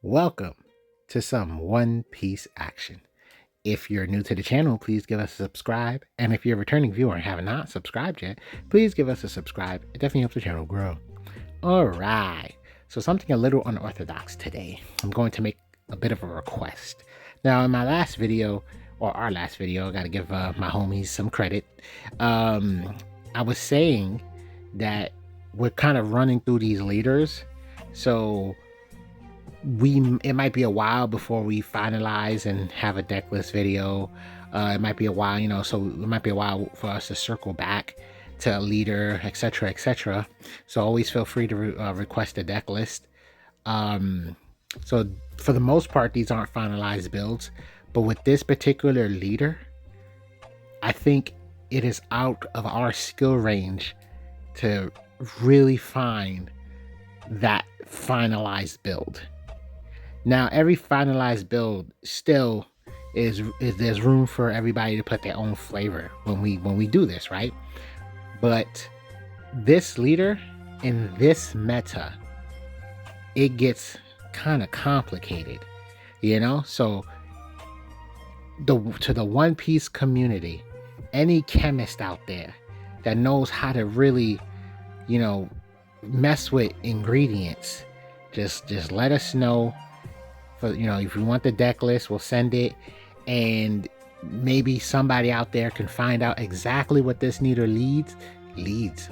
Welcome to some One Piece action. If you're new to the channel, please give us a subscribe. And if you're a returning viewer and have not subscribed yet, please give us a subscribe. It definitely helps the channel grow. Alright, so something a little unorthodox today. I'm going to make a bit of a request. Now, in my last video, or our last video, I gotta give my homies some credit. I was saying that we're kind of running through these leaders. So it might be a while before we finalize and have a deck list video. It might be a while, so it might be a while for us to circle back to a leader, etc., etc. So always feel free to request a deck list. So for the most part, these aren't finalized builds, but with this particular leader, I think it is out of our skill range to really find that finalized build. Now, every finalized build still is there's room for everybody to put their own flavor when we do this, right? But this leader in this meta, it gets kind of complicated, So to the One Piece community, any chemist out there that knows how to really, mess with ingredients, just let us know. If you want the deck list, we'll send it, and maybe somebody out there can find out exactly what this leader leads.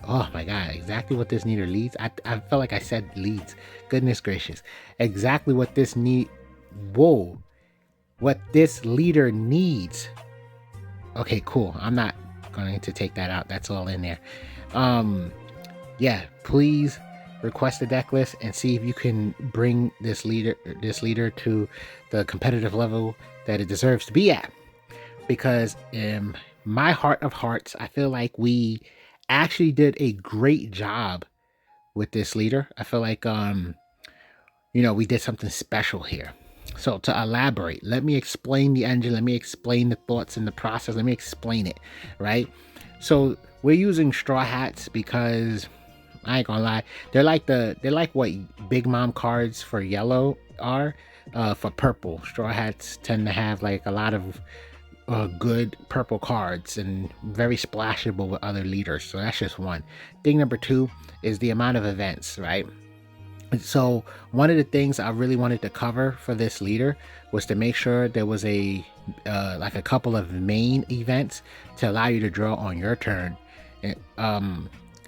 Oh my god, exactly what this leader leads. I felt like I said leads. Goodness gracious, exactly what this what this leader needs. Okay, cool. I'm not going to take that out. That's all in there. Yeah, please request a deck list and see if you can bring this leader to the competitive level that it deserves to be at. Because in my heart of hearts, I feel like we actually did a great job with this leader. I feel like we did something special here. So to elaborate, let me explain the engine, let me explain the thoughts and the process, let me explain it, right? So we're using Straw Hats because I ain't gonna lie, they're like what Big Mom cards for yellow are for purple. Straw Hats tend to have like a lot of good purple cards and very splashable with other leaders. So that's just one thing. Number two is the amount of events, right? So one of the things I really wanted to cover for this leader was to make sure there was a couple of main events to allow you to draw on your turn.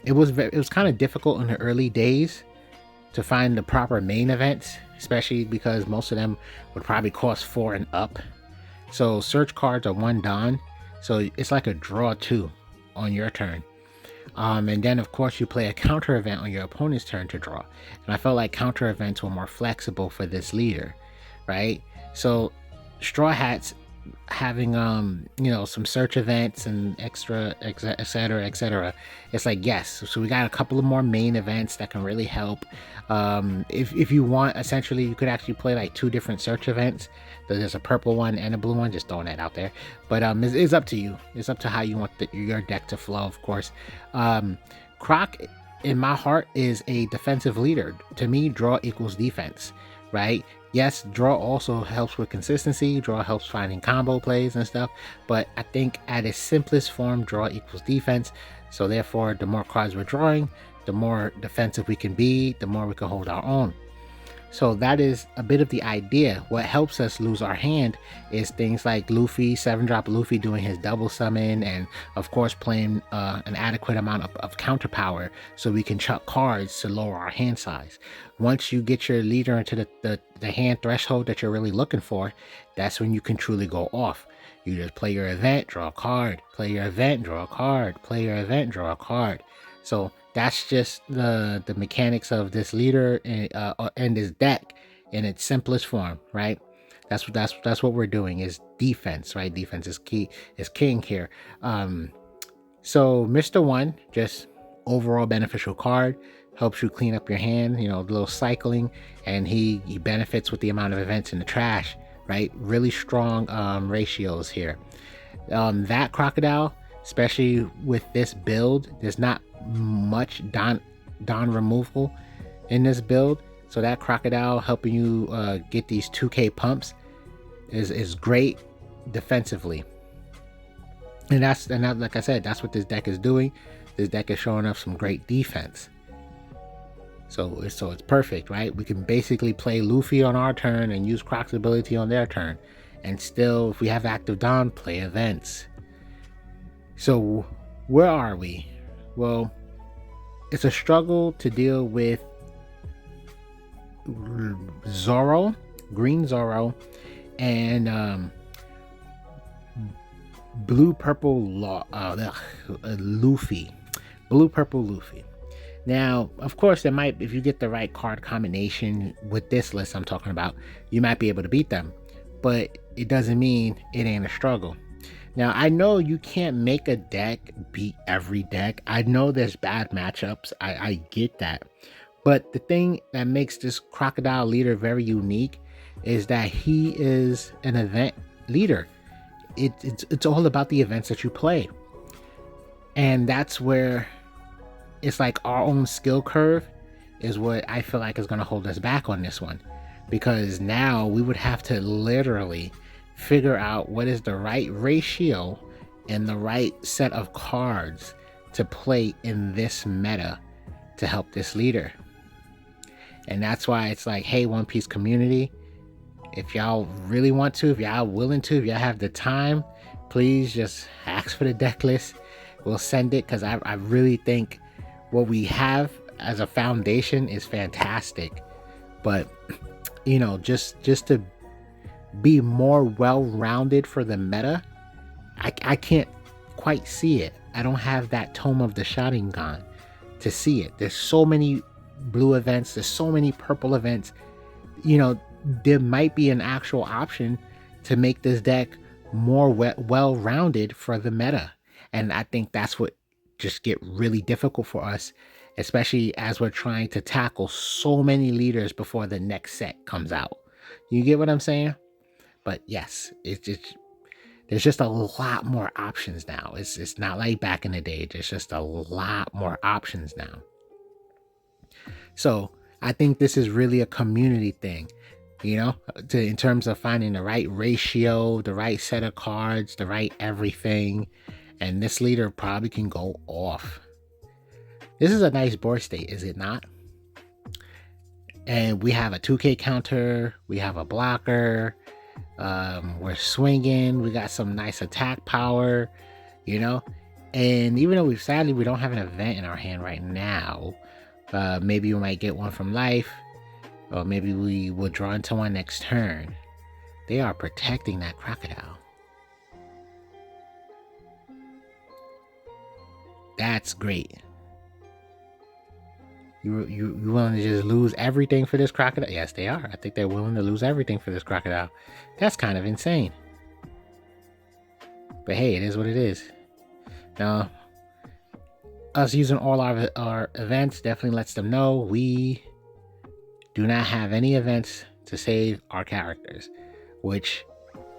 It was kind of difficult in the early days to find the proper main events, especially because most of them would probably cost 4 and up. So search cards are 1 Don, so it's like a draw 2 on your turn. And then of course you play a counter event on your opponent's turn to draw. And I felt like counter events were more flexible for this leader, right? So Straw Hats having some search events and extra etc, it's like, yes, so we got a couple of more main events that can really help. If you want, essentially you could actually play like 2 different search events. There's a purple one and a blue one, just throwing that out there, but it's up to you. It's up to how you want your deck to flow, of course. Croc in my heart is a defensive leader. To me, draw equals defense, right? Yes, draw also helps with consistency. Draw helps finding combo plays and stuff. But I think at its simplest form, draw equals defense. So therefore, the more cards we're drawing, the more defensive we can be, the more we can hold our own. So that is a bit of the idea. What helps us lose our hand is things like Luffy, 7-drop Luffy doing his double summon, and of course playing an adequate amount of counter power so we can chuck cards to lower our hand size. Once you get your leader into the hand threshold that you're really looking for, that's when you can truly go off. You just play your event, draw a card, play your event, draw a card, play your event, draw a card. So that's just the mechanics of this leader and this deck in its simplest form, right? That's what we're doing, is defense, right? Defense is king here. So Mr. One, just overall beneficial card, helps you clean up your hand, a little cycling, and he benefits with the amount of events in the trash, right? Really strong ratios here. That Crocodile, especially with this build, there's not much Don removal in this build, So that Crocodile helping you get these 2K pumps is great defensively. And that, like I said, that's what this deck is doing. This deck is showing up some great defense. So it's perfect, right? We can basically play Luffy on our turn and use Croc's ability on their turn. And still, if we have active Dawn, play events. So where are we? Well, it's a struggle to deal with Zoro, Green Zoro, and blue-purple Luffy. Blue-purple Luffy. Now, of course, there might, if you get the right card combination with this list I'm talking about, you might be able to beat them. But it doesn't mean it ain't a struggle. Now, I know you can't make a deck beat every deck. I know there's bad matchups. I get that. But the thing that makes this Crocodile leader very unique is that he is an event leader. It's all about the events that you play. And that's where it's like our own skill curve is what I feel like is going to hold us back on this one. Because now we would have to literally figure out what is the right ratio and the right set of cards to play in this meta to help this leader. And that's why it's like, hey, One Piece community, if y'all really want to, if y'all willing to, if y'all have the time, please just ask for the deck list. We'll send it, because I really think what we have as a foundation is fantastic. But, you know, just to be more well-rounded for the meta, I can't quite see it. I don't have that Tome of the Sharingan to see it. There's so many blue events, there's so many purple events. You know, there might be an actual option to make this deck more well-rounded for the meta. And I think that's what just get really difficult for us, especially as we're trying to tackle so many leaders before the next set comes out. You get what I'm saying? But yes, there's just a lot more options now. It's not like back in the day. There's just a lot more options now. So I think this is really a community thing, you know, in terms of finding the right ratio, the right set of cards, the right everything. And this leader probably can go off. This is a nice board state, is it not? And we have a 2K counter. We have a blocker. We're swinging. We got some nice attack power, you know. And even though sadly we don't have an event in our hand right now, maybe we might get one from life, or maybe we will draw into one next turn. They are protecting that Crocodile. That's great. You willing to just lose everything for this Crocodile? Yes, they are. I think they're willing to lose everything for this Crocodile. That's kind of insane. But hey, it is what it is. Now, us using all our events definitely lets them know we do not have any events to save our characters, which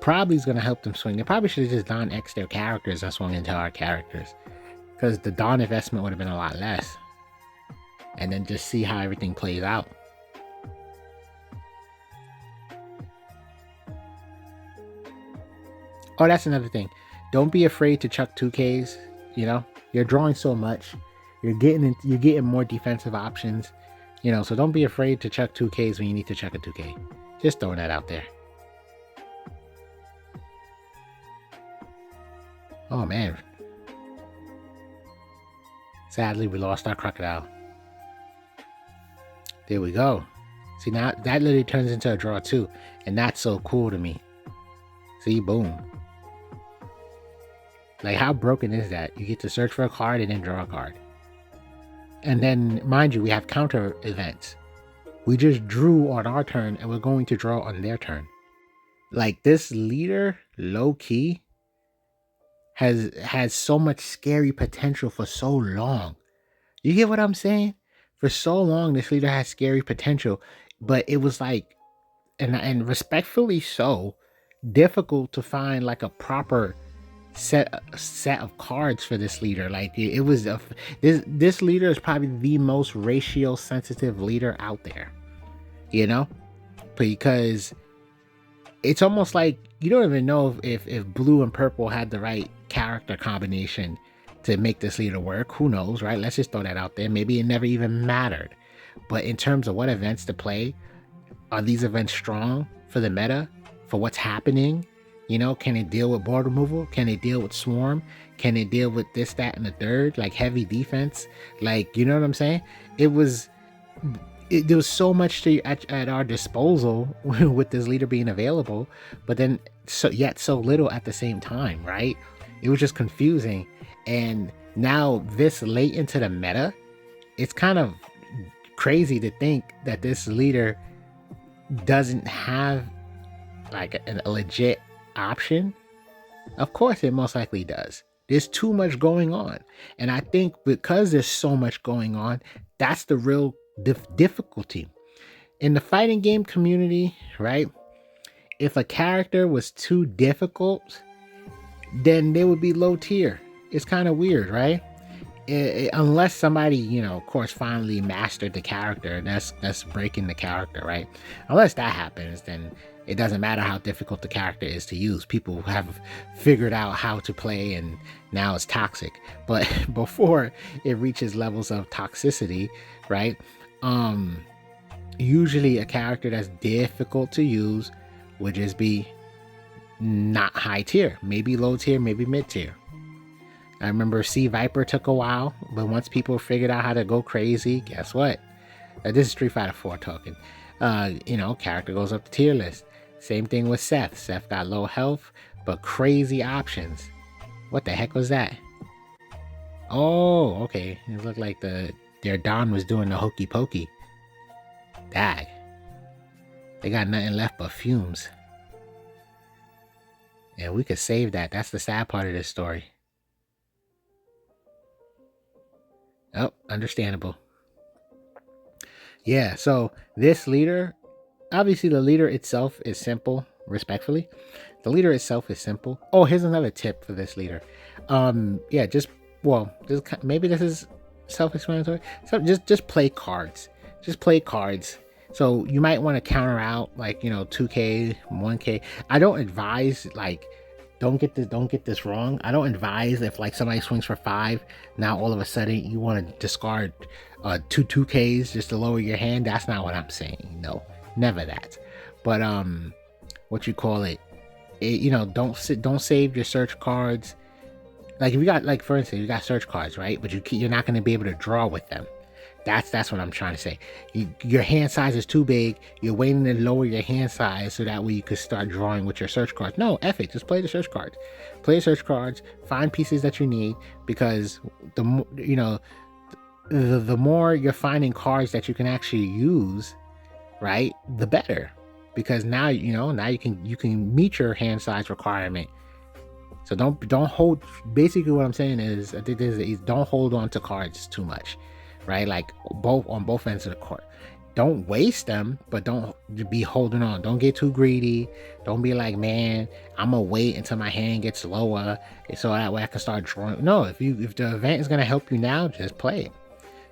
probably is going to help them swing. They probably should have just Dawn X their characters and swung into our characters, because the Dawn investment would have been a lot less. And then just see how everything plays out. Oh, that's another thing. Don't be afraid to chuck 2Ks. You know, you're drawing so much. You're getting more defensive options. You know, so don't be afraid to chuck 2Ks when you need to chuck a 2K. Just throwing that out there. Oh man. Sadly, we lost our Crocodile. There we go. See, now that literally turns into a draw too. And that's so cool to me. See, boom. Like, how broken is that? You get to search for a card and then draw a card. And then, mind you, we have counter events. We just drew on our turn and we're going to draw on their turn. Like, this leader, low-key, has so much scary potential for so long. You get what I'm saying? For so long, this leader has scary potential, but it was like, and respectfully so, difficult to find like a proper set of cards for this leader. Like, it was this leader is probably the most ratio sensitive leader out there. you know, because it's almost like you don't even know if blue and purple had the right character combination to make this leader work. Who knows, right? Let's just throw that out there. Maybe it never even mattered. But in terms of what events to play, are these events strong for the meta, for what's happening? You know, can it deal with board removal? Can it deal with swarm? Can it deal with this, that, and the third? Like heavy defense? Like, you know what I'm saying? There was so much at our disposal with this leader being available, but then yet so little at the same time, right? It was just confusing. And now this late into the meta, it's kind of crazy to think that this leader doesn't have like a legit option. Of course it most likely does. There's too much going on, and I think because there's so much going on, that's the real difficulty in the fighting game community, right? If a character was too difficult, then they would be low tier. It's kind of weird, right? Unless somebody, you know, of course, finally mastered the character, that's breaking the character, right? Unless that happens, then it doesn't matter how difficult the character is to use. People have figured out how to play, and now it's toxic. But before it reaches levels of toxicity, right? Usually a character that's difficult to use would just be not high tier, maybe low tier, maybe mid tier. I remember Sea Viper took a while, but once people figured out how to go crazy, guess what? This is Street Fighter 4 talking. You know, character goes up the tier list. Same thing with Seth. Seth got low health, but crazy options. What the heck was that? Oh, okay. It looked like their Don was doing the hokey pokey. Dag. They got nothing left but fumes. And we could save that. That's the sad part of this story. Oh, understandable. Yeah, so this leader, obviously the leader itself is simple, respectfully. The leader itself is simple. Oh, here's another tip for this leader. Yeah, maybe this is self-explanatory. So just play cards. Just play cards. So you might want to counter out like, you know, 2K, 1K. I don't advise like don't get this wrong. I don't advise if like somebody swings for 5, now all of a sudden you want to discard 2Ks just to lower your hand. That's not what I'm saying. No, never that. But what you call it, you know, don't save your search cards. Like if you got, like for instance, you got search cards, right? But you're not going to be able to draw with them. That's what I'm trying to say. Your hand size is too big. You're waiting to lower your hand size so that way you could start drawing with your search cards. No, F it. Just play the search cards. Play the search cards. Find pieces that you need, because the more you're finding cards that you can actually use, right, the better. Because now you can meet your hand size requirement. So don't hold. Basically, what I'm saying is, I think this is don't hold on to cards too much. Right, like on both ends of the court. Don't waste them, but don't be holding on. Don't get too greedy. Don't be like, man, I'm gonna wait until my hand gets lower so that way I can start drawing. No, if the event is gonna help you now, just play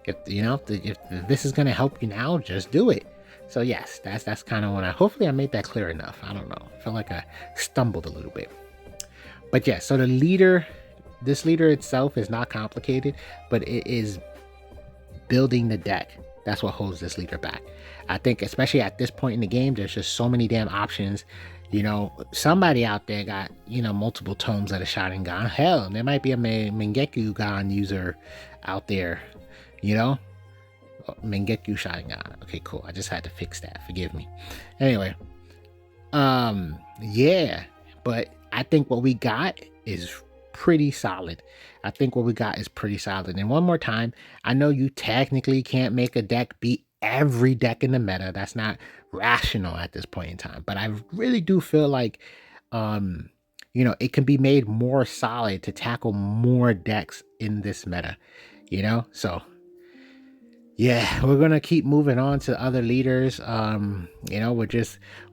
it. If this is gonna help you now, just do it. So yes, that's kind of hopefully I made that clear enough. I don't know. I felt like I stumbled a little bit. But yeah, so this leader itself is not complicated, but it is building the deck. That's what holds this leader back. I think especially at this point in the game, there's just so many damn options. You know, somebody out there got, you know, multiple tomes of the Sharingan. Hell, there might be a Mangekyu user out there, you know? Mangekyu Sharingan. Okay, cool. I just had to fix that. Forgive me. Anyway, yeah, but I think what we got is pretty solid. And one more time, I know you technically can't make a deck beat every deck in the meta. That's not rational at this point in time. But I really do feel like, you know, it can be made more solid to tackle more decks in this meta, you know? So yeah, we're gonna keep moving on to other leaders. You know,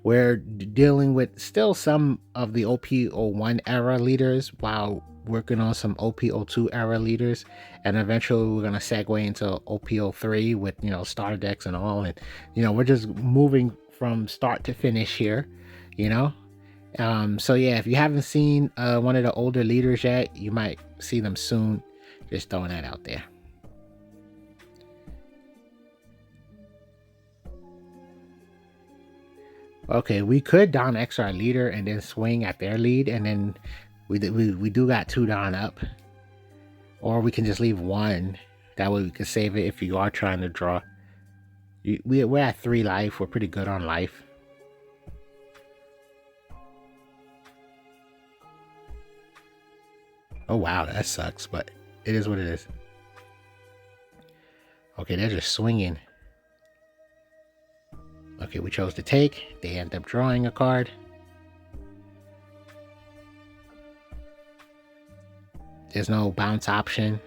we're dealing with still some of the OP01 era leaders while working on some OP02 era leaders, and eventually we're gonna segue into OP03 with, you know, starter decks and all, and you know, we're just moving from start to finish here, you know. So yeah, if you haven't seen one of the older leaders yet, you might see them soon. Just throwing that out there. Okay, we could Don X our leader and then swing at their lead, and then we do got 2 Don up, or we can just leave 1. That way we can save it if you are trying to draw. We're at 3 life. We're pretty good on life. Oh wow, that sucks, but it is what it is. Okay, they're just swinging. Okay, we chose to take. They end up drawing a card. There's no bounce option,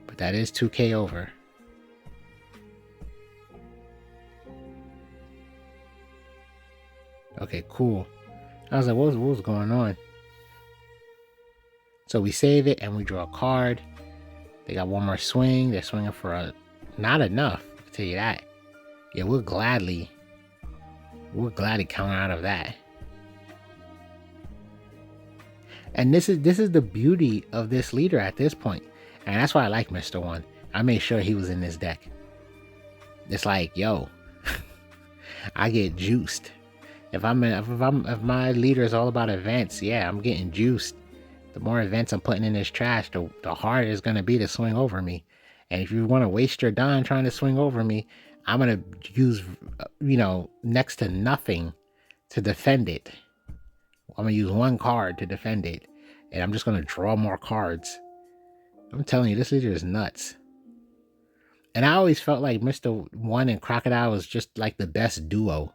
but that is 2k over. Okay, cool. I was like, what was going on? So we save it and we draw a card. They got 1 more swing. They're swinging for not enough, I'll tell you that. Yeah, we'll gladly counter out of that. And this is the beauty of this leader at this point. And that's why I like Mr. One. I made sure he was in this deck. It's like, yo, I get juiced. If my leader is all about events, yeah, I'm getting juiced. The more events I'm putting in this trash, the harder it's gonna be to swing over me. And if you want to waste your Don trying to swing over me, I'm gonna use, you know, next to nothing to defend it. I'm gonna use 1 card to defend it, and I'm just gonna draw more cards. I'm telling you, this leader is nuts. And I always felt like Mr. One and Crocodile was just like the best duo.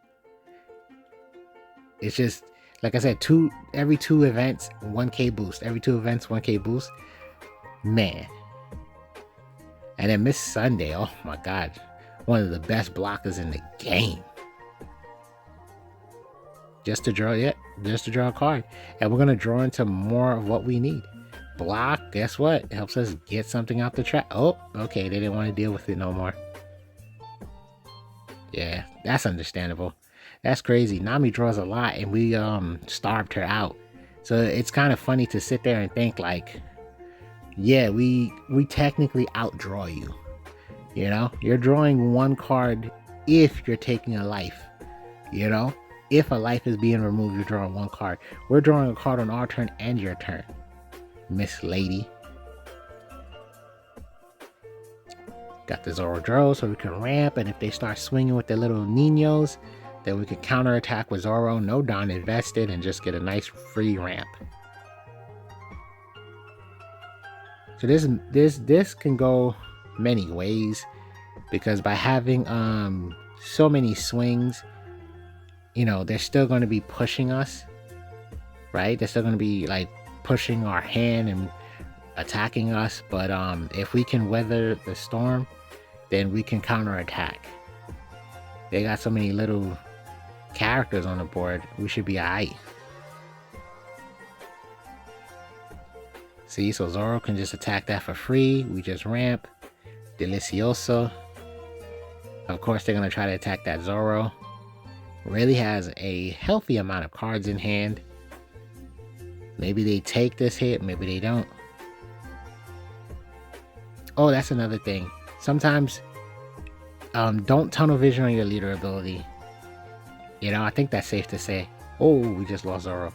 It's just, like I said, every 2 events, 1k boost. Every 2 events, 1k boost. Man. And then Miss Sunday, oh my god. One of the best blockers in the game. Just to draw a card. And we're gonna draw into more of what we need. Block, guess what? It helps us get something out the trap. Oh, okay, they didn't want to deal with it no more. Yeah, that's understandable. That's crazy. Nami draws a lot and we starved her out. So it's kind of funny to sit there and think like, yeah, we technically outdraw you. You know, you're drawing 1 card if you're taking a life. You know, if a life is being removed, you're drawing 1 card. We're drawing a card on our turn and your turn, Miss Lady. Got the Zoro draw so we can ramp, and if they start swinging with their little Ninos, then we can counterattack with Zoro, no Don invested, and just get a nice free ramp. So this can go many ways, because by having so many swings, you know, they're still going to be pushing us, right? They're still going to be like pushing our hand and attacking us, but if we can weather the storm, then we can counterattack. They got so many little characters on the board, we should be alright. See, so Zoro can just attack that for free. We just ramp. Delicioso. Of course, they're going to try to attack that Zoro. Really has a healthy amount of cards in hand. Maybe they take this hit, maybe they don't. Oh, that's another thing. Sometimes, don't tunnel vision on your leader ability. You know, I think that's safe to say. Oh, we just lost Zoro.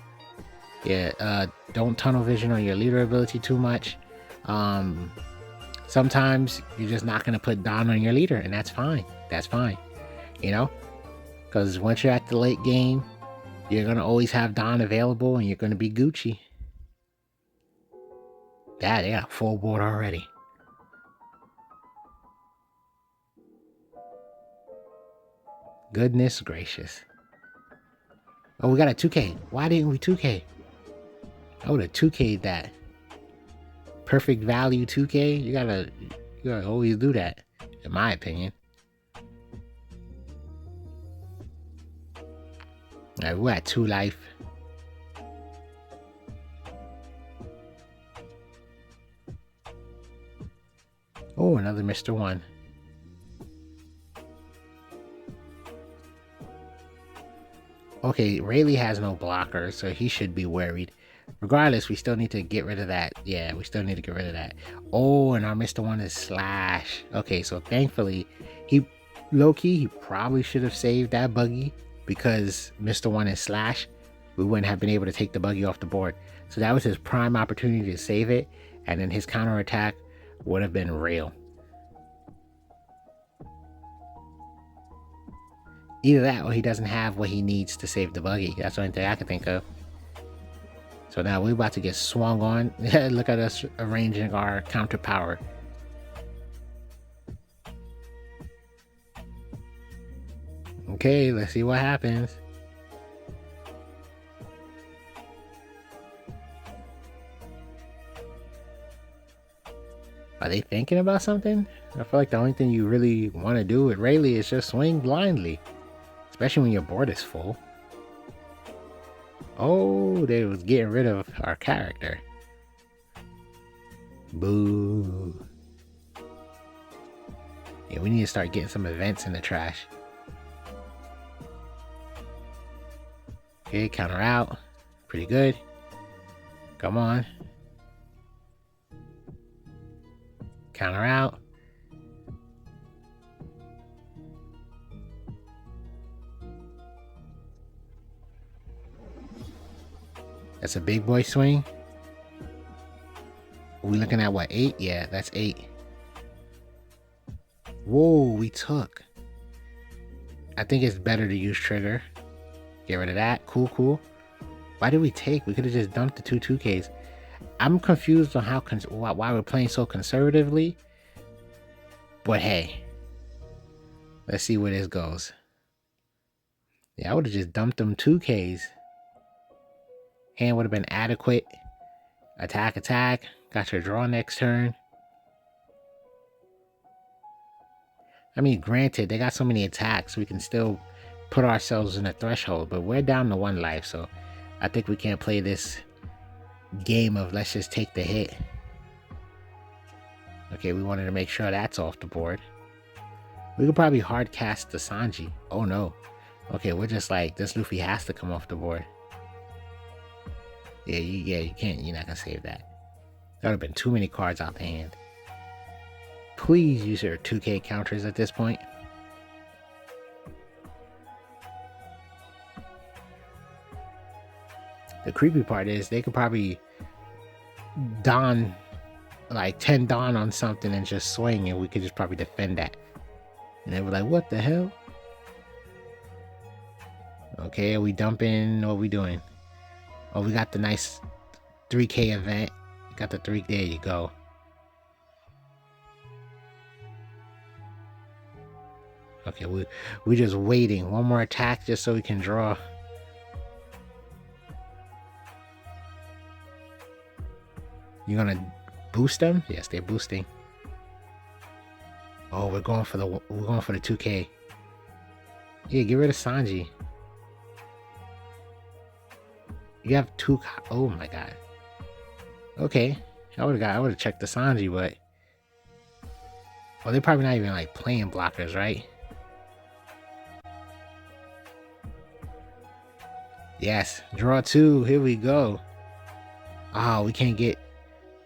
Yeah, don't tunnel vision on your leader ability too much. Sometimes you're just not going to put Don on your leader, and that's fine. That's fine. You know? Because once you're at the late game, you're going to always have Don available, and you're going to be Gucci. That, they got a full board already. Goodness gracious. Oh, we got a 2K. Why didn't we 2K? I would have 2K'd that. Perfect value 2K? You gotta always do that, in my opinion. Alright, we're at 2 life. Oh, another Mr. One. Okay, Rayleigh has no blocker, so he should be worried. Regardless, we still need to get rid of that. Yeah, we still need to get rid of that. Oh, and our Mr. One is Slash. Okay, so thankfully, low-key, he probably should have saved that buggy, because Mr. One is Slash. We wouldn't have been able to take the buggy off the board. So that was his prime opportunity to save it, and then his counterattack would have been real. Either that or he doesn't have what he needs to save the buggy. That's the only thing I can think of. So now we're about to get swung on. Look at us arranging our counter power. Okay, let's see what happens. Are they thinking about something? I feel like the only thing you really want to do with Rayleigh is just swing blindly. Especially when your board is full. Oh, they was getting rid of our character. Boo. Yeah, we need to start getting some events in the trash. Okay, counter out. Pretty good. Come on. Counter out. That's a big boy swing. Are we looking at what, 8? Yeah, that's 8. Whoa, we took. I think it's better to use trigger. Get rid of that. Cool, cool. Why did we take? We could have just dumped the 2Ks. I'm confused on why we're playing so conservatively. But hey, let's see where this goes. Yeah, I would have just dumped them 2Ks. Hand would have been adequate. Attack, attack. Got your draw next turn. I mean, granted, they got so many attacks, we can still put ourselves in a threshold, but we're down to 1 life, so I think we can't play this game of let's just take the hit. Okay, we wanted to make sure that's off the board. We could probably hard cast the Sanji. Oh no. Okay, we're just like, this Luffy has to come off the board. Yeah, you can't, you're not gonna save that. That would have been too many cards out the hand. Please use your 2K counters at this point. The creepy part is they could probably don like 10 don on something and just swing, and we could just probably defend that. And they were like, what the hell? Okay, are we dumping? What are we doing? Oh, we got the nice 3K event. Got the 3. There you go. Okay, we just waiting. One more attack just so we can draw. You gonna boost them? Yes, they're boosting. Oh, we're going for the 2K. Yeah, get rid of Sanji. You have 2. Oh my god. Okay, I would have checked the Sanji, but well, they're probably not even like playing blockers, right? Yes, draw 2. Here we go. Oh, we can't get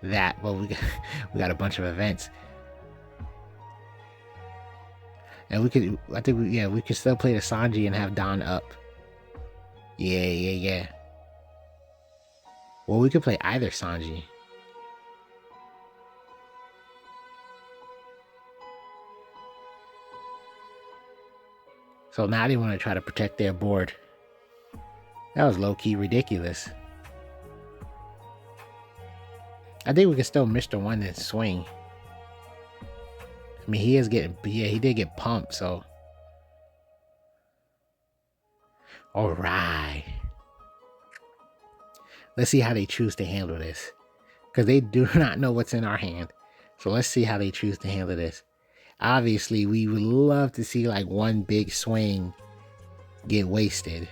that. Well, we got a bunch of events, and we could. I think we could still play the Sanji and have Don up. Yeah. Well, we could play either Sanji. So now they want to try to protect their board. That was low-key ridiculous. I think we can still Mr. One and swing. I mean, he did get pumped, so. Alright. Let's see how they choose to handle this. Because they do not know what's in our hand. So let's see how they choose to handle this. Obviously, we would love to see like one big swing get wasted.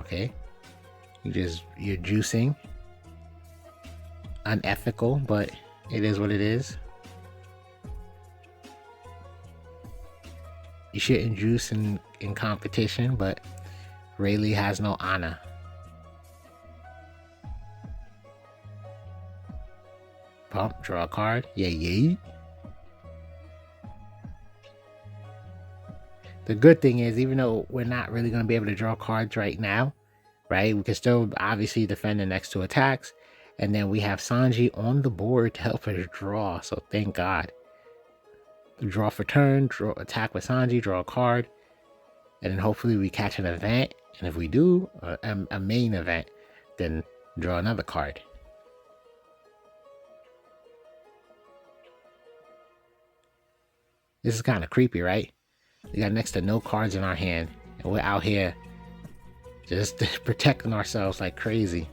Okay. You're juicing. unethical, but it is what it is. You shouldn't juice in competition, but Rayleigh has no honor. Pump, draw a card. Yeah. The good thing is, even though we're not really going to be able to draw cards right now, right? We can still obviously defend the next 2 attacks. And then we have Sanji on the board to help us draw. So thank God. Draw for turn, draw, attack with Sanji, draw a card. And then hopefully we catch an event. And if we do, a main event, then draw another card. This is kind of creepy, right? We got next to no cards in our hand. And we're out here just protecting ourselves like crazy.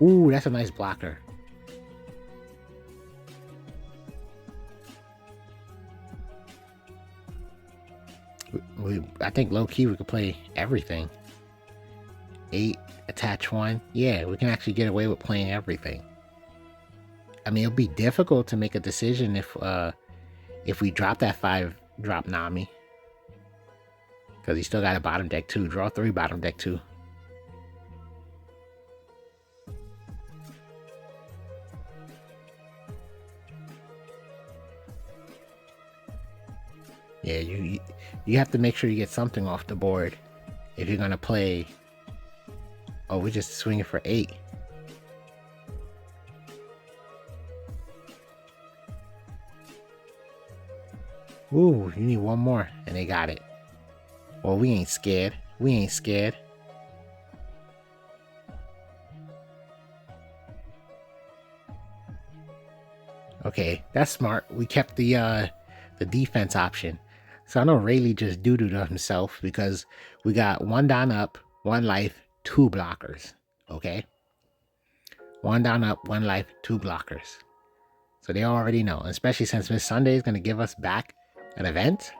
Ooh, that's a nice blocker. I think low-key we could play everything. 8, attach 1. Yeah, we can actually get away with playing everything. I mean, it'll be difficult to make a decision if we drop that 5 drop Nami. Because he still got a bottom deck 2. Draw 3 bottom deck 2. Yeah, you have to make sure you get something off the board if you're gonna play. Oh, we're just swinging for 8. Ooh, you need 1 more, and they got it. Well, we ain't scared. We ain't scared. Okay, that's smart. We kept the defense option. So I know Rayleigh just doo-dooed himself because we got 1 down up, 1 life, 2 blockers. Okay? 1 down up, 1 life, 2 blockers. So they already know, especially since Miss Sunday is going to give us back an event.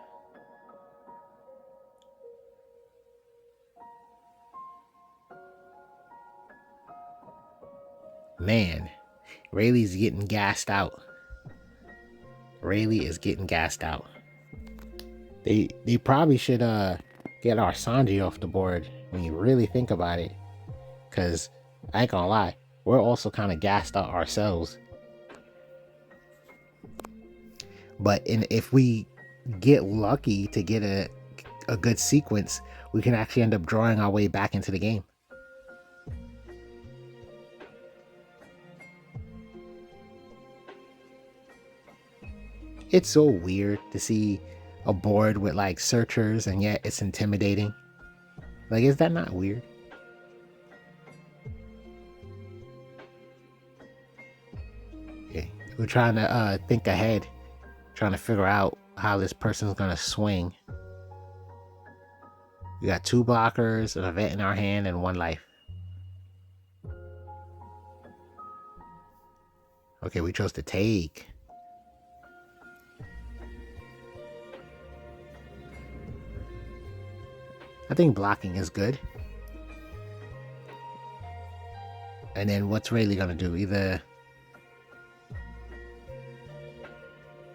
Man, Rayleigh's getting gassed out. Rayleigh is getting gassed out. They probably should get our Sanji off the board when you really think about it. Because I ain't gonna lie, we're also kind of gassed out ourselves. But if we get lucky to get a good sequence, we can actually end up drawing our way back into the game. It's so weird to see a board with like searchers and yet it's intimidating. Like, is that not weird? Okay, we're trying to think ahead, trying to figure out how this person's gonna swing. We got 2 blockers, an event in our hand, and 1 life. Okay, we chose to take. I think blocking is good. And then what's Rayleigh gonna do? Either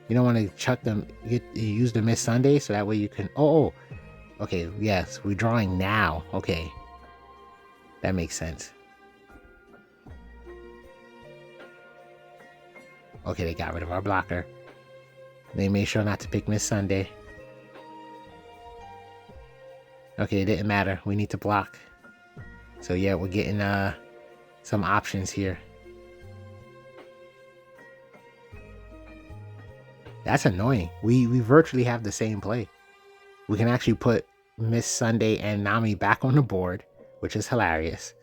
you don't want to chuck them. You use the Miss Sunday so that way you can. Oh, okay. Yes, we're drawing now. Okay, that makes sense. Okay, they got rid of our blocker. They made sure not to pick Miss Sunday. Okay, it didn't matter. We need to block. So yeah, we're getting some options here. That's annoying. We virtually have the same play. We can actually put Miss Sunday and Nami back on the board, which is hilarious.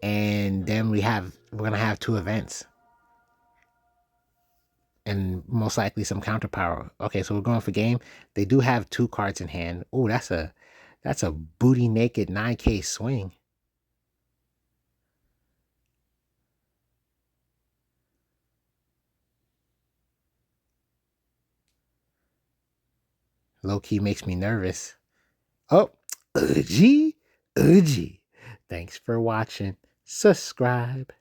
And then we're gonna have 2 events. And most likely some counter power. Okay, so we're going for game. They do have 2 cards in hand. Oh, that's a booty naked 9K swing. Low key makes me nervous. Oh, Uji. Thanks for watching. Subscribe.